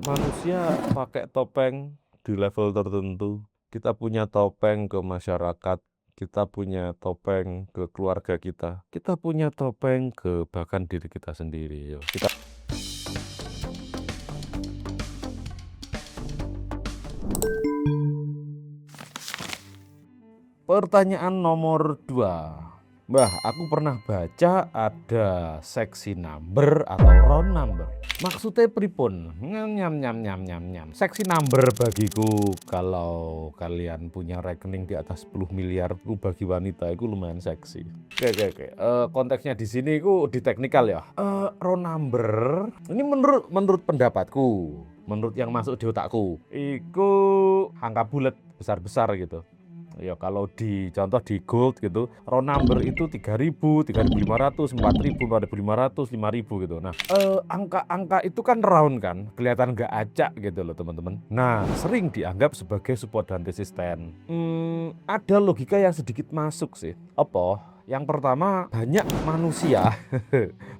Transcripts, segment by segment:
Manusia pakai topeng di level tertentu. Kita punya topeng ke masyarakat, kita punya topeng ke keluarga kita punya topeng ke bahkan diri kita sendiri. Yo. Pertanyaan nomor 2. Mbah, aku pernah baca ada seksi number atau round number. Maksudnya pripun? Nyam nyam nyam nyam nyam nyam. Seksi number bagiku kalau kalian punya rekening di atas 10 miliar ku bagi wanita itu lumayan seksi. Oke. Konteksnya di sini ku di teknikal ya. Round number ini menurut pendapatku, menurut yang masuk di otakku, iku angka bulat besar-besar gitu. Ya kalau contoh di gold gitu, round number itu 3.000, 3.500, 4.000, 4.500, 5.000 gitu. Nah, angka-angka itu kan round kan, kelihatan nggak acak gitu loh teman-teman. Nah, sering dianggap sebagai support dan resisten. Ada logika yang sedikit masuk sih. Apa? Yang pertama, banyak manusia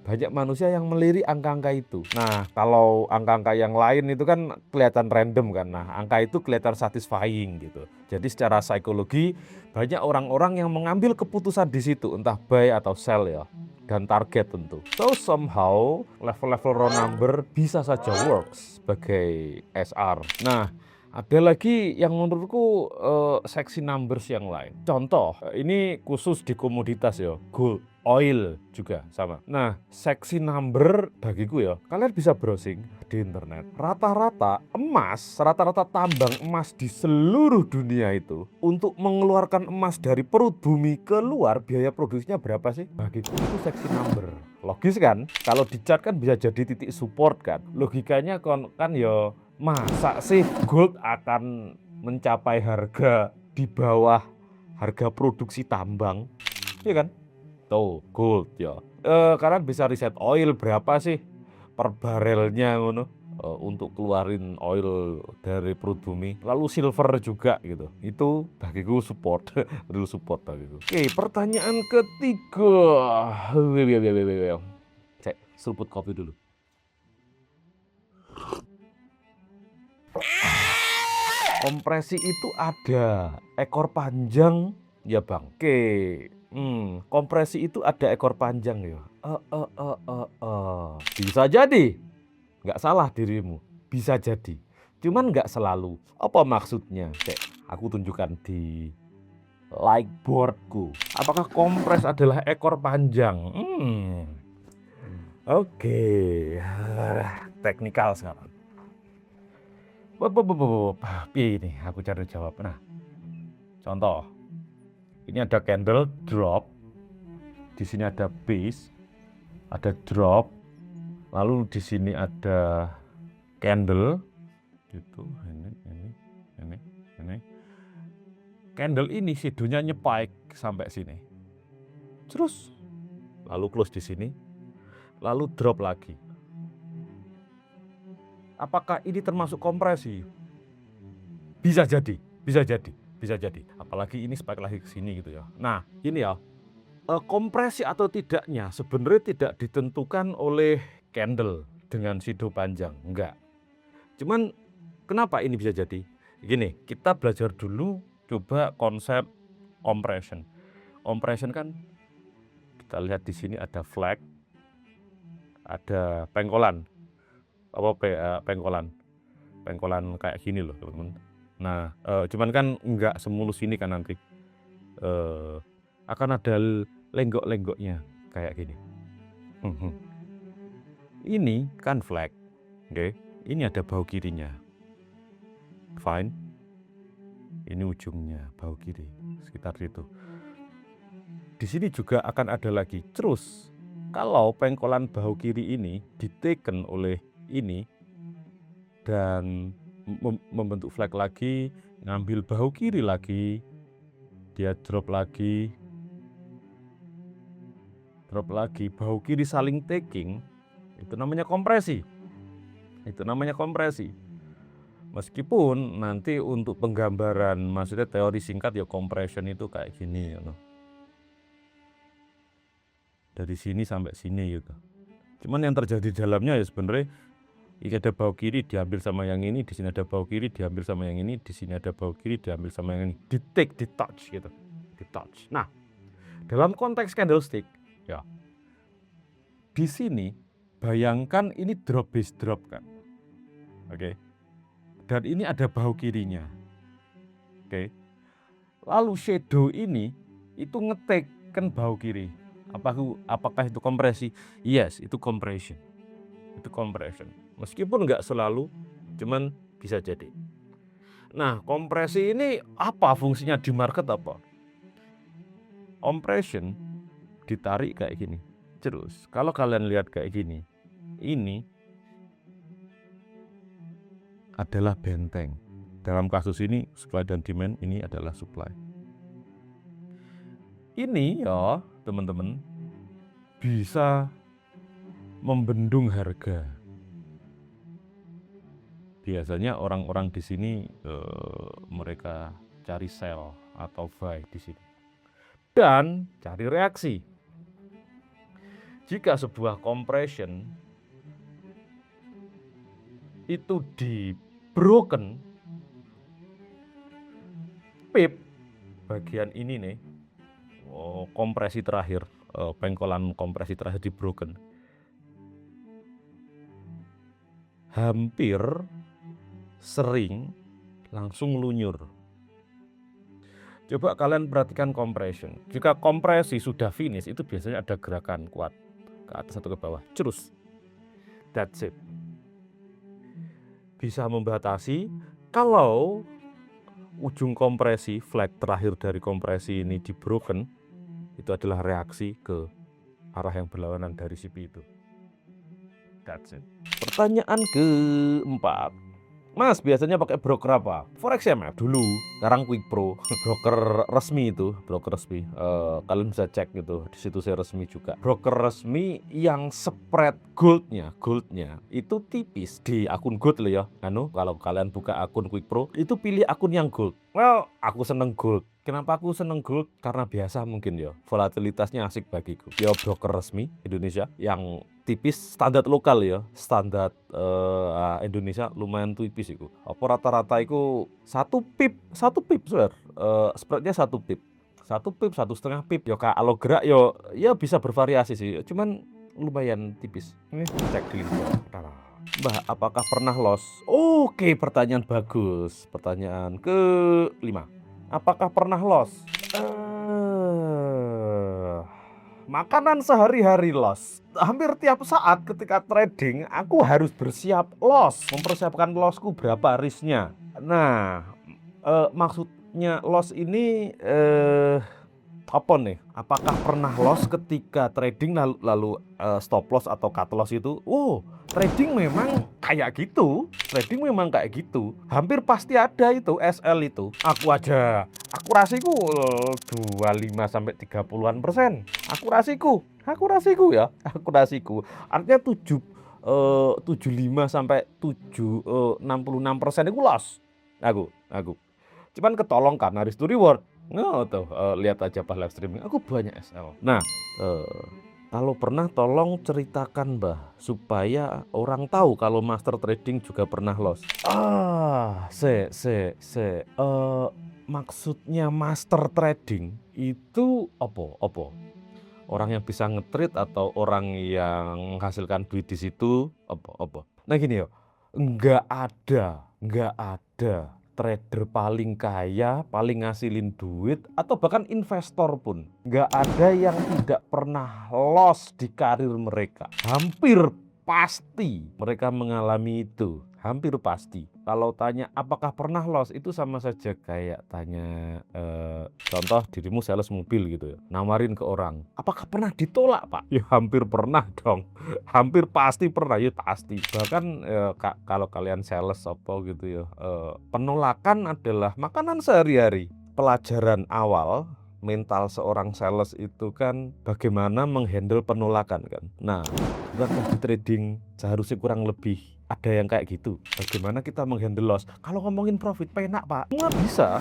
banyak manusia yang melirik angka-angka itu. Nah, kalau angka-angka yang lain itu kan kelihatan random kan. Nah, angka itu kelihatan satisfying gitu. Jadi secara psikologi banyak orang-orang yang mengambil keputusan di situ, entah buy atau sell ya, dan target tentu. So somehow level-level round number bisa saja works sebagai SR. Nah, ada lagi yang menurutku seksi numbers yang lain. Contoh, ini khusus di komoditas ya, gold, oil juga sama. Nah, seksi number bagiku ya, kalian bisa browsing di internet. Rata-rata tambang emas di seluruh dunia itu untuk mengeluarkan emas dari perut bumi keluar biaya produksinya berapa sih? Bagiku itu seksi number. Logis kan? Kalau di chart kan bisa jadi titik support kan. Logikanya kan ya masa sih gold akan mencapai harga di bawah harga produksi tambang? Iya kan? Tuh, gold ya. Kalian bisa riset oil berapa sih per barelnya ngono untuk keluarin oil dari perut bumi. Lalu silver juga gitu. Itu bagiku support, real support bagiku. Oke, pertanyaan ketiga. Cek, seruput kopi dulu. Kompresi itu ada ekor panjang ya bang. Oke, kompresi itu ada ekor panjang ya. Bisa jadi, nggak salah dirimu. Bisa jadi, cuman nggak selalu. Apa maksudnya? Aku tunjukkan di likeboardku. Apakah kompres adalah ekor panjang? Oke, teknikal sekarang. Ini aku cari jawab. Nah, contoh, ini ada candle drop, di sini ada base, ada drop, lalu di sini ada candle, gitu. Ini. Candle ini shadownya nyepaik sampai sini, terus lalu close di sini, lalu drop lagi. Apakah ini termasuk kompresi? Bisa jadi. Apalagi ini spike lagi ke sini gitu ya. Nah, ini ya, kompresi atau tidaknya sebenarnya tidak ditentukan oleh candle dengan shadow panjang, enggak. Cuman kenapa ini bisa jadi? Gini, kita belajar dulu coba konsep compression. Compression kan kita lihat di sini ada flag, ada pengkolan. Pengkolan kayak gini loh teman-teman. Nah, cuman kan enggak semulus ini kan nanti. Akan ada lenggok-lenggoknya kayak gini. Ini kan flag, oke? Ini ada bahu kirinya, fine. Ini ujungnya bahu kiri, sekitar situ. Di sini juga akan ada lagi. Terus, kalau pengkolan bahu kiri ini diteken oleh ini dan membentuk flag lagi, ngambil bahu kiri lagi, dia drop lagi, bahu kiri saling taking, itu namanya kompresi. Meskipun nanti untuk penggambaran, maksudnya teori singkat ya compression itu kayak gini ya. Dari sini sampai sini gitu. Cuman yang terjadi di dalamnya ya sebenarnya Ini ada bau kiri diambil sama yang ini, di sini ada bau kiri diambil sama yang ini, di sini ada bau kiri diambil sama yang ini. Di take, di touch gitu. Di touch. Nah, dalam konteks candlestick ya. Di sini bayangkan ini drop base drop kan. Oke. Dan ini ada bau kirinya. Oke. Lalu shadow ini itu ngetek kan bau kiri. Apakah itu kompresi? Yes, itu compression. Itu compression. Meskipun nggak selalu, cuman bisa jadi. Nah, kompresi ini apa fungsinya di market apa? Compression ditarik kayak gini. Terus, kalau kalian lihat kayak gini, ini adalah benteng. Dalam kasus ini, supply dan demand, ini adalah supply. Ini ya, teman-teman, bisa membendung harga. Biasanya orang-orang di sini mereka cari sell atau buy di sini dan cari reaksi. Jika sebuah compression itu di broken, pip bagian ini nih, kompresi terakhir, pengkolan kompresi terakhir di broken, hampir sering langsung lunyur. Coba kalian perhatikan compression. Jika kompresi sudah finish, itu biasanya ada gerakan kuat ke atas atau ke bawah. Terus, that's it. Bisa membatasi kalau ujung kompresi, flag terakhir dari kompresi ini di broken, itu adalah reaksi ke arah yang berlawanan dari CP itu. That's it. Pertanyaan keempat. Mas, biasanya pakai broker apa? Forex MF dulu, sekarang Quick Pro, broker resmi itu, broker resmi. Kalian bisa cek gitu, di situ saya resmi juga. Broker resmi yang spread goldnya itu tipis di akun gold loh ya. Kalau kalian buka akun Quick Pro, itu pilih akun yang gold. Well, aku seneng gold. Kenapa aku seneng gold? Karena biasa mungkin ya, volatilitasnya asik bagiku. Ya broker resmi Indonesia yang tipis, standar lokal ya, standar Indonesia lumayan tipis itu. Apa rata-rata itu satu pip swear, spreadnya satu pip, 1,5 pip. Ya kalau gerak ya bisa bervariasi sih, cuman lumayan tipis. Ini cek di link. Mbah, apakah pernah loss? Oke, pertanyaan bagus. Pertanyaan ke-5. Apakah pernah loss? Makanan sehari-hari loss. Hampir tiap saat ketika trading, aku harus bersiap loss. Mempersiapkan lossku berapa risknya. Nah, maksudnya loss ini apa nih? Apakah pernah loss ketika trading lalu stop loss atau cut loss itu? Trading memang kayak gitu. Hampir pasti ada itu SL itu. Aku aja akurasiku 25-30%. Akurasiku ya. Artinya 75-66% itu loss. Aku. Cuman ketolong karena risk to reward. Lihat aja pas live streaming, aku banyak SL. Nah, kalau pernah tolong ceritakan Mbah, supaya orang tahu kalau master trading juga pernah loss. Maksudnya master trading itu apa? Orang yang bisa nge-trade atau orang yang menghasilkan duit di situ apa? Nah gini ya, nggak ada trader paling kaya, paling ngasilin duit, atau bahkan investor pun nggak ada yang tidak pernah loss di karir mereka. Hampir pasti mereka mengalami itu, hampir pasti. Kalau tanya apakah pernah loss, itu sama saja kayak tanya contoh dirimu sales mobil gitu ya, nawarin ke orang, apakah pernah ditolak Pak? Ya hampir pernah dong, hampir pasti pernah, ya pasti. Bahkan kalau kalian sales apa gitu ya, penolakan adalah makanan sehari-hari. Pelajaran awal mental seorang sales itu kan bagaimana menghandle penolakan kan. Nah, bukankah di trading seharusnya kurang lebih Ada yang kayak gitu. Bagaimana kita menghandle loss? Kalau ngomongin profit, penak Pak. Semua bisa,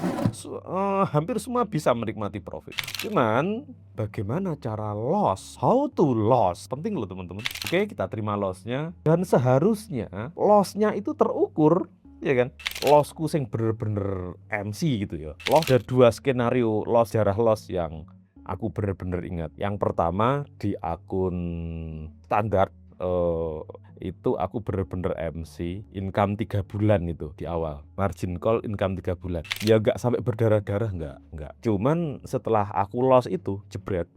hampir semua bisa menikmati profit. Cuman bagaimana cara loss? How to loss? Penting loh teman-teman. Oke, kita terima lossnya. Dan seharusnya lossnya itu terukur, ya kan? Lossku sing bener-bener MC gitu ya. Loss ada 2 skenario loss, jarah loss yang aku bener-bener ingat. Yang pertama di akun standar, itu aku bener-bener MC income 3 bulan itu di awal, margin call income 3 bulan ya, nggak sampai berdarah-darah, nggak, cuman setelah aku loss itu jebret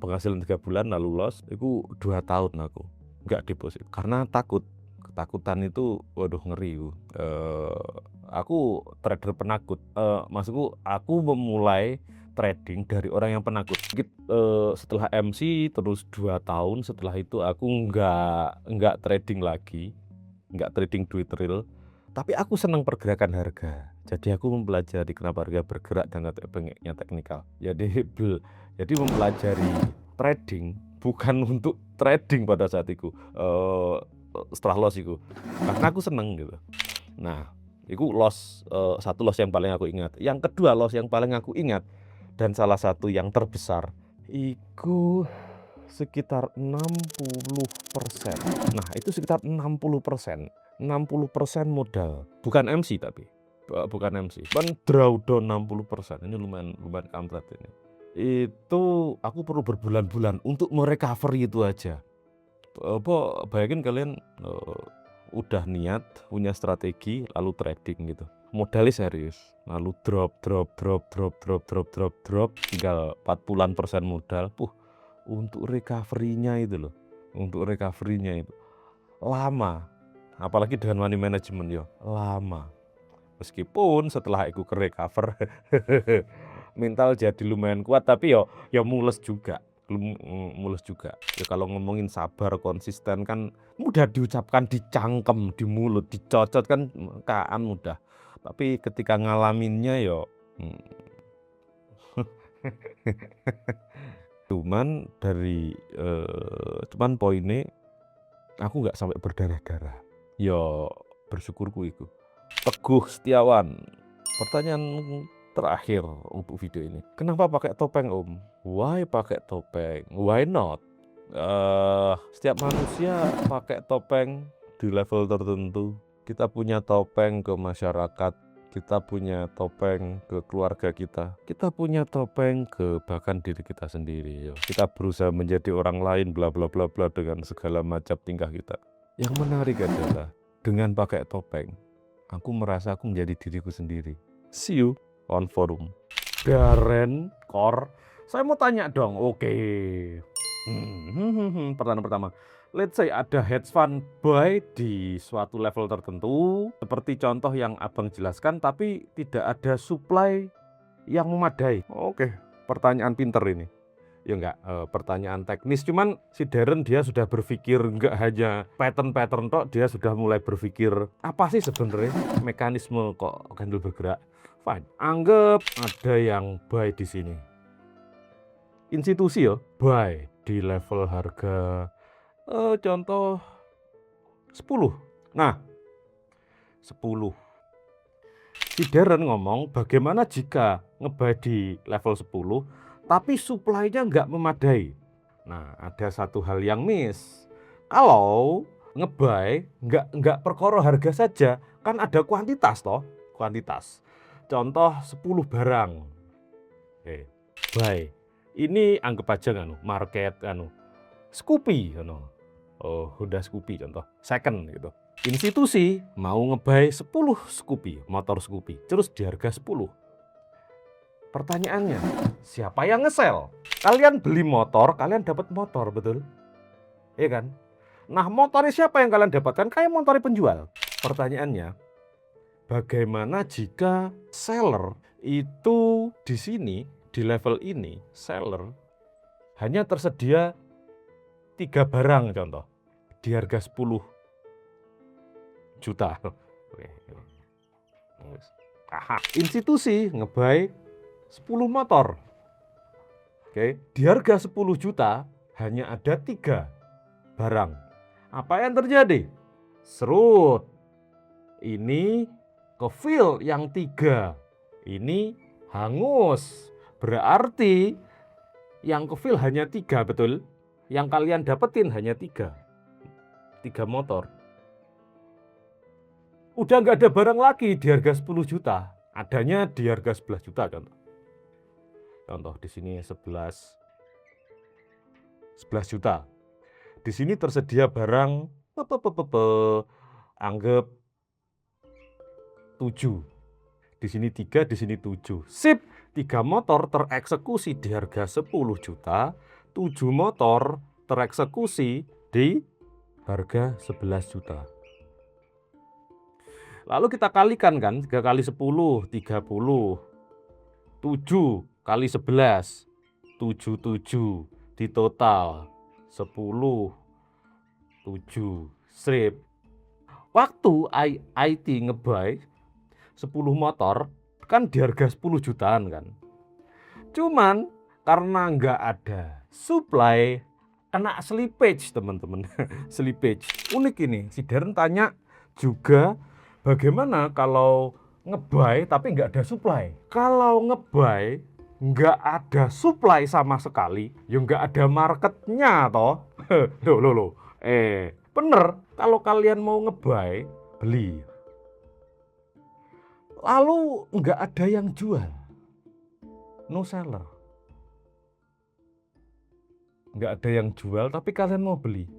penghasilan 3 bulan lalu loss itu 2 tahun aku nggak deposit karena ketakutan itu waduh ngeri. Aku trader penakut, maksudku aku memulai trading dari orang yang penakut. Setelah MC terus 2 tahun setelah itu aku nggak trading lagi, nggak trading duit real, tapi aku senang pergerakan harga. Jadi aku mempelajari kenapa harga bergerak dan bengeknya teknikal. Jadi mempelajari trading bukan untuk trading pada saat itu, setelah loss itu, karena aku seneng gitu. Nah, itu loss, satu loss yang paling aku ingat. Yang kedua loss yang paling aku ingat dan salah satu yang terbesar itu sekitar 60%. Nah, itu sekitar 60%. 60% modal. Bukan MC tapi. Bukan MC. Drawdown 60%. Ini lumayan kampret ini. Itu aku perlu berbulan-bulan untuk merecovery itu aja. Bayangin kalian udah niat, punya strategi, lalu trading gitu. Modalnya serius, lalu drop, tinggal 40% modal. Untuk recovery-nya itu loh, lama. Apalagi dengan money management yo, lama. Meskipun setelah aku ke recover, mental jadi lumayan kuat, tapi yo mules juga. Ya kalau ngomongin sabar konsisten kan mudah diucapkan, dicangkem di mulut, dicocot kan mudah, tapi ketika ngalaminnya yo cuman poinnya aku nggak sampai berdarah-darah. Yo bersyukurku itu. Teguh Setiawan, pertanyaan terakhir untuk video ini. Kenapa pakai topeng Om? Why pakai topeng? Why not? Setiap manusia pakai topeng di level tertentu. Kita punya topeng ke masyarakat, kita punya topeng ke keluarga kita punya topeng ke bahkan diri kita sendiri. Kita berusaha menjadi orang lain bla bla bla bla dengan segala macam tingkah kita. Yang menarik adalah dengan pakai topeng, aku merasa aku menjadi diriku sendiri. See you on forum. Darren Core, saya mau tanya dong. Oke. Pertanyaan pertama. Let's say ada hedge fund buy di suatu level tertentu, seperti contoh yang abang jelaskan, tapi tidak ada supply yang memadai. Oke, pertanyaan pinter ini. Ya enggak, pertanyaan teknis, cuman si Darren dia sudah berpikir enggak hanya pattern tok, dia sudah mulai berpikir apa sih sebenarnya mekanisme kok candle bergerak. Fine, anggap ada yang buy di sini. Institusi buy di level harga contoh 10. Nah, 10. Si Darren ngomong bagaimana jika ngebuy di level 10 tapi supply-nya nggak memadai. Nah, ada satu hal yang miss. Kalau ngebuy nggak perkara harga saja, kan ada kuantitas toh, kuantitas. Contoh 10 barang. Buy. Ini anggap aja market Scoopy Honda Scoopy contoh, second gitu. Institusi mau ngebuy 10 Scoopy, motor Scoopy, terus di harga 10. Pertanyaannya, siapa yang nge-sell? Kalian beli motor, kalian dapat motor, betul? Iya kan? Nah, motornya siapa yang kalian dapatkan? Kayak motornya penjual. Pertanyaannya, bagaimana jika seller itu di sini, di level ini, seller hanya tersedia 3 barang contoh di harga 10 juta. Institusi ngebuy 10 motor. Di harga 10 juta hanya ada 3 barang. Apa yang terjadi? serut. Ini kefil yang 3. Ini hangus. Berarti yang kefil hanya 3, betul? Yang kalian dapetin hanya 3. 3 motor. Udah nggak ada barang lagi di harga 10 juta. Adanya di harga 11 juta contoh. Contoh di sini 11 juta. Di sini tersedia barang anggap 7. Di sini 3, di sini 7. Sip, 3 motor tereksekusi di harga 10 juta, 7 motor tereksekusi di harga 11 juta. Lalu kita kalikan kan, 3 kali 10, 30. 7 kali 11, 77. Di total 10, 7. Sip. Waktu IT ngebuy 10 motor kan di harga 10 jutaan kan. Cuman karena nggak ada supply, kena slippage teman-teman. Slippage. Unik ini, si Darren tanya juga bagaimana kalau ngebuy tapi nggak ada supply. Kalau ngebuy nggak ada supply sama sekali, ya nggak ada marketnya toh. Loh. Bener, kalau kalian mau ngebuy, beli. Lalu nggak ada yang jual, no seller. Nggak ada yang jual tapi kalian mau beli,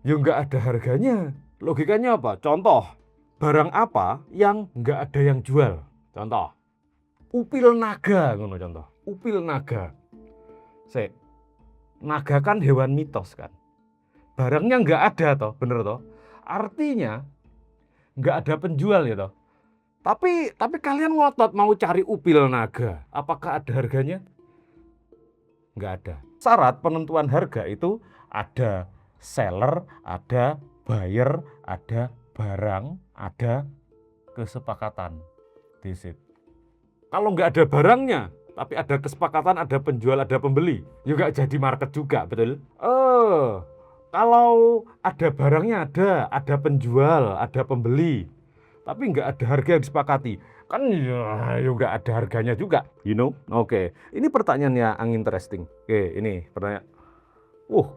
ya nggak ada harganya. Logikanya apa? Contoh, barang apa yang nggak ada yang jual? Contoh, upil naga, ngono contoh. Upil naga. Naga kan hewan mitos kan. Barangnya nggak ada toh, bener toh? Artinya nggak ada penjual ya toh. Tapi kalian ngotot mau cari upil naga. Apakah ada harganya? Nggak ada. Syarat penentuan harga itu ada seller, ada buyer, ada barang, ada kesepakatan. That's it. Kalau nggak ada barangnya, tapi ada kesepakatan, ada penjual, ada pembeli, juga jadi market juga, betul? Kalau ada barangnya ada penjual, ada pembeli, tapi nggak ada harga yang disepakati, kan ya nggak ada harganya juga, Oke, ini pertanyaannya yang interesting. Oke, ini pertanyaan.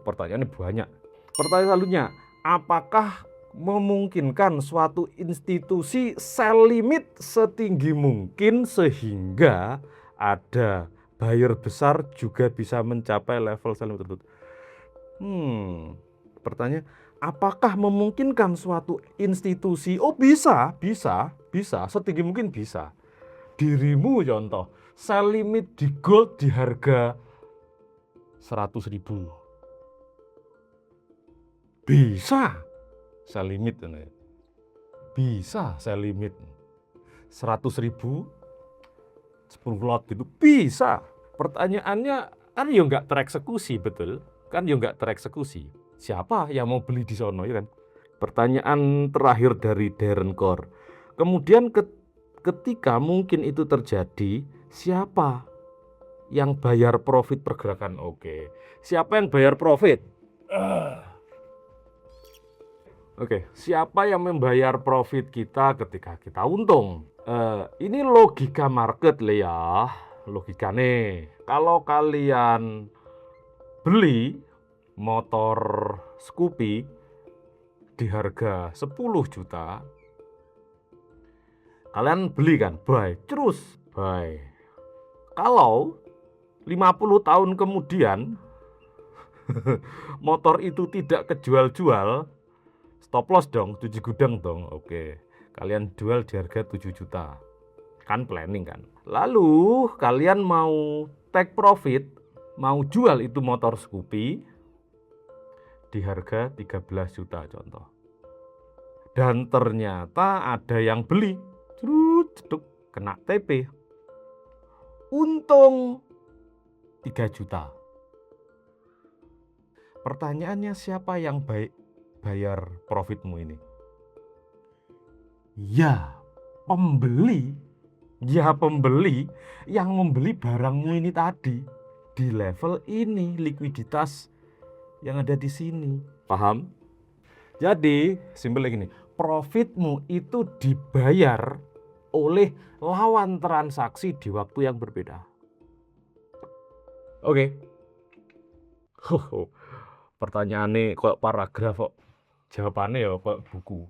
Pertanyaannya banyak. Pertanyaan selanjutnya, apakah memungkinkan suatu institusi sell limit setinggi mungkin sehingga ada buyer besar juga bisa mencapai level sell limit tertentu? Pertanyaan, apakah memungkinkan suatu institusi? Bisa, setinggi mungkin bisa. Dirimu contoh, sell limit di gold di harga 100.000. Bisa sell limit. Bisa sell limit 100.000, 10 lot gitu, bisa. Pertanyaannya kan ya nggak tereksekusi, betul? Kan ya nggak tereksekusi. Siapa yang mau beli di sono, ya kan? Pertanyaan terakhir dari Darren Core. Kemudian ketika mungkin itu terjadi, siapa yang bayar profit pergerakan? Oke. Siapa yang bayar profit? Oke, siapa yang membayar profit kita ketika kita untung? Ini logika market ya, logikane. Kalau kalian beli motor Scoopy di harga 10 juta, kalian beli kan, buy, terus buy. Kalau 50 tahun kemudian motor itu tidak kejual-jual, stop loss dong, 7 gudang dong. Oke, kalian jual di harga 7 juta. Kan planning kan. Lalu kalian mau take profit, mau jual itu motor Scoopy di harga 13 juta contoh. Dan ternyata ada yang beli. Ceduk, kena TP. Untung 3 juta. Pertanyaannya, siapa yang bayar profitmu ini? Ya, pembeli. Ya, pembeli yang membeli barangmu ini tadi. Di level ini, likuiditas yang ada di sini. Paham? Jadi, simpel gini, profitmu itu dibayar oleh lawan transaksi di waktu yang berbeda. Oke. Pertanyaannya kok paragraf kok. Jawabannya ya kok buku.